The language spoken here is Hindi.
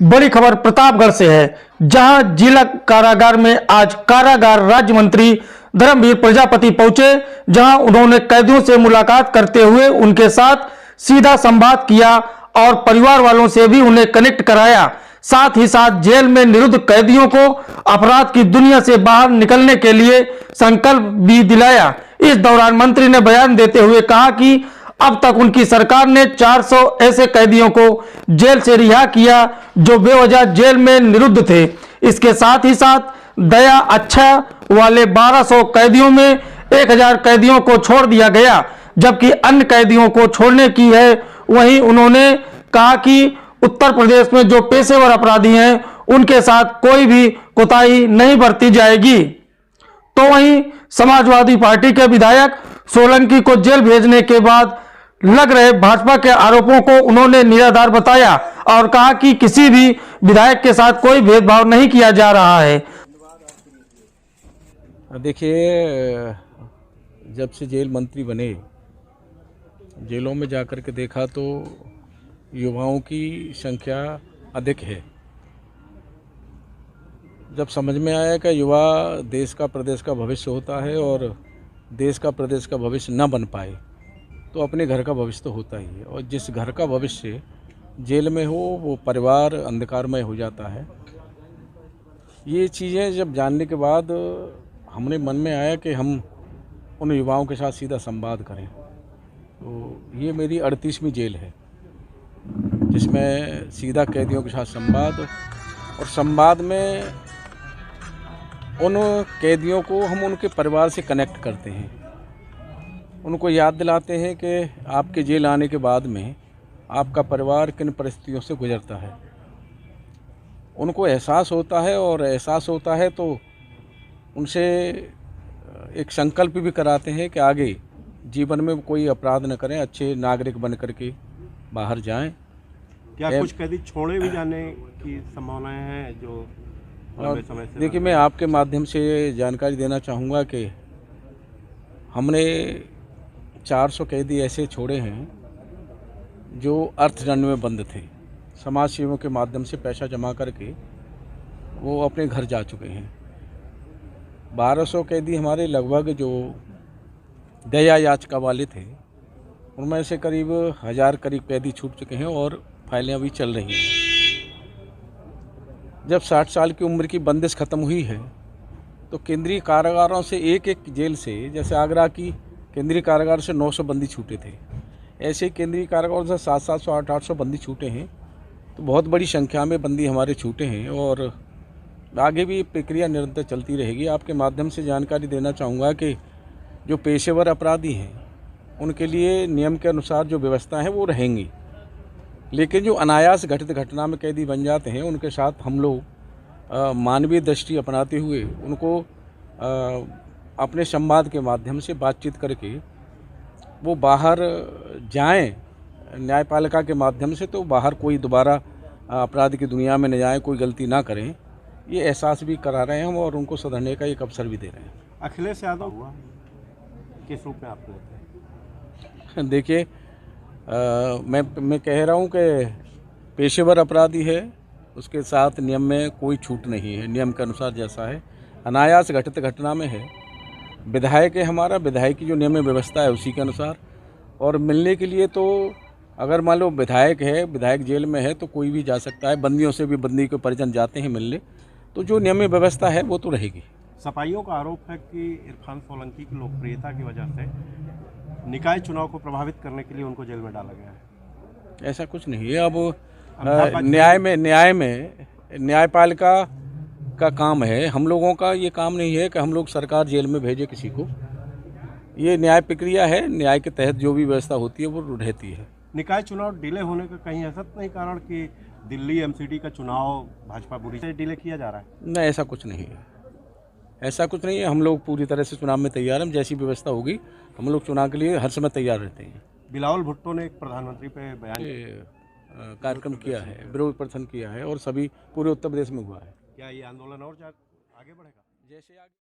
बड़ी खबर प्रतापगढ़ से है, जहां जिला कारागार में आज कारागार राज्य मंत्री धर्मवीर प्रजापति पहुंचे, जहां उन्होंने कैदियों से मुलाकात करते हुए उनके साथ सीधा संवाद किया और परिवार वालों से भी उन्हें कनेक्ट कराया। साथ ही साथ जेल में निरुद्ध कैदियों को अपराध की दुनिया से बाहर निकलने के लिए संकल्प भी दिलाया। इस दौरान मंत्री ने बयान देते हुए कहा कि अब तक उनकी सरकार ने 400 ऐसे कैदियों को जेल से रिहा किया जो बेवजह जेल में निरुद्ध थे। इसके साथ ही साथ दया अच्छा वाले 1200 कैदियों में 1000 कैदियों को छोड़ दिया गया, जबकि अन्य कैदियों को छोड़ने की है। वहीं उन्होंने कहा कि उत्तर प्रदेश में जो पेशेवर अपराधी हैं उनके साथ कोई भी कोताही नहीं बरती जाएगी। तो वहीं समाजवादी पार्टी के विधायक सोलंकी को जेल भेजने के बाद लग रहे भाजपा के आरोपों को उन्होंने निराधार बताया और कहा कि किसी भी विधायक के साथ कोई भेदभाव नहीं किया जा रहा है। देखिए, जब से जेल मंत्री बने, जेलों में जाकर के देखा तो युवाओं की संख्या अधिक है। जब समझ में आया कि युवा देश का प्रदेश का भविष्य होता है और देश का प्रदेश का भविष्य न बन पाए तो अपने घर का भविष्य तो होता ही है, और जिस घर का भविष्य जेल में हो वो परिवार अंधकारमय हो जाता है। ये चीज़ें जब जानने के बाद हमने मन में आया कि हम उन युवाओं के साथ सीधा संवाद करें। तो ये मेरी 38वीं जेल है जिसमें सीधा कैदियों के साथ संवाद, और संवाद में उन कैदियों को हम उनके परिवार से कनेक्ट करते हैं, उनको याद दिलाते हैं कि आपके जेल आने के बाद में आपका परिवार किन परिस्थितियों से गुजरता है। उनको एहसास होता है, और एहसास होता है तो उनसे एक संकल्प भी कराते हैं कि आगे जीवन में कोई अपराध न करें, अच्छे नागरिक बन करके बाहर जाएं। क्या कुछ कैदी छोड़े भी जाने की संभावनाएं हैं जो लंबे समय से? देखिए, मैं आपके माध्यम से जानकारी देना चाहूँगा कि हमने 400 कैदी ऐसे छोड़े हैं जो अर्थदंड में बंद थे। समाज सेवकों के माध्यम से पैसा जमा करके वो अपने घर जा चुके हैं। 1200 कैदी हमारे लगभग जो दया याचिका वाले थे, उनमें से करीब 1000 करीब कैदी छूट चुके हैं और फाइलें अभी चल रही हैं। जब 60 साल की उम्र की बंदिश ख़त्म हुई है तो केंद्रीय कारागारों से एक जेल से, जैसे आगरा की केंद्रीय कारागार से 900 बंदी छूटे थे, ऐसे केंद्रीय कारागारों से 700 800 बंदी छूटे हैं। तो बहुत बड़ी संख्या में बंदी हमारे छूटे हैं और आगे भी प्रक्रिया निरंतर चलती रहेगी। आपके माध्यम से जानकारी देना चाहूँगा कि जो पेशेवर अपराधी हैं उनके लिए नियम के अनुसार जो व्यवस्था है वो रहेंगी, लेकिन जो अनायास घटित घटना में कैदी बन जाते हैं उनके साथ हम लोग मानवीय दृष्टि अपनाते हुए उनको अपने संवाद के माध्यम से बातचीत करके वो बाहर जाएं न्यायपालिका के माध्यम से, तो बाहर कोई दोबारा अपराध की दुनिया में न जाएं, कोई गलती ना करें। ये एहसास भी करा रहे हैं हम और उनको सुधरने का एक अवसर भी दे रहे हैं। अखिलेश यादव हुआ किस रूप में आप लेते हैं? देखिए, मैं कह रहा हूँ कि पेशेवर अपराधी है, उसके साथ नियम में कोई छूट नहीं है। नियम के अनुसार जैसा है, अनायास घटित घटना में है, विधायक है हमारा, विधायक की जो नियम व्यवस्था है उसी के अनुसार। और मिलने के लिए तो अगर मान लो विधायक है, विधायक जेल में है तो कोई भी जा सकता है, बंदियों से भी बंदी के परिजन जाते हैं मिलने, तो जो नियम व्यवस्था है वो तो रहेगी। सपाइयों का आरोप है कि इरफान सोलंकी की लोकप्रियता की वजह से निकाय चुनाव को प्रभावित करने के लिए उनको जेल में डाला गया है। ऐसा कुछ नहीं है। अब न्याय में न्यायपालिका का काम है, हम लोगों का ये काम नहीं है कि हम लोग सरकार जेल में भेजे किसी को। ये न्याय प्रक्रिया है, न्याय के तहत जो भी व्यवस्था होती है वो रहती है। निकाय चुनाव डिले होने का कहीं ऐसा तो नहीं कारण कि दिल्ली एमसीडी का चुनाव भाजपा बुरी से डिले किया जा रहा है? नहीं, ऐसा कुछ नहीं है, ऐसा कुछ नहीं है। हम लोग पूरी तरह से चुनाव में तैयार हैं। जैसी व्यवस्था होगी हम लोग चुनाव के लिए हर समय तैयार रहते हैं। बिलावल भुट्टो ने एक प्रधानमंत्री पे बयान कार्यक्रम किया है, विरोध प्रदर्शन किया है और सभी पूरे उत्तर प्रदेश में हुआ है। क्या ये आंदोलन और आगे बढ़ेगा? जैसे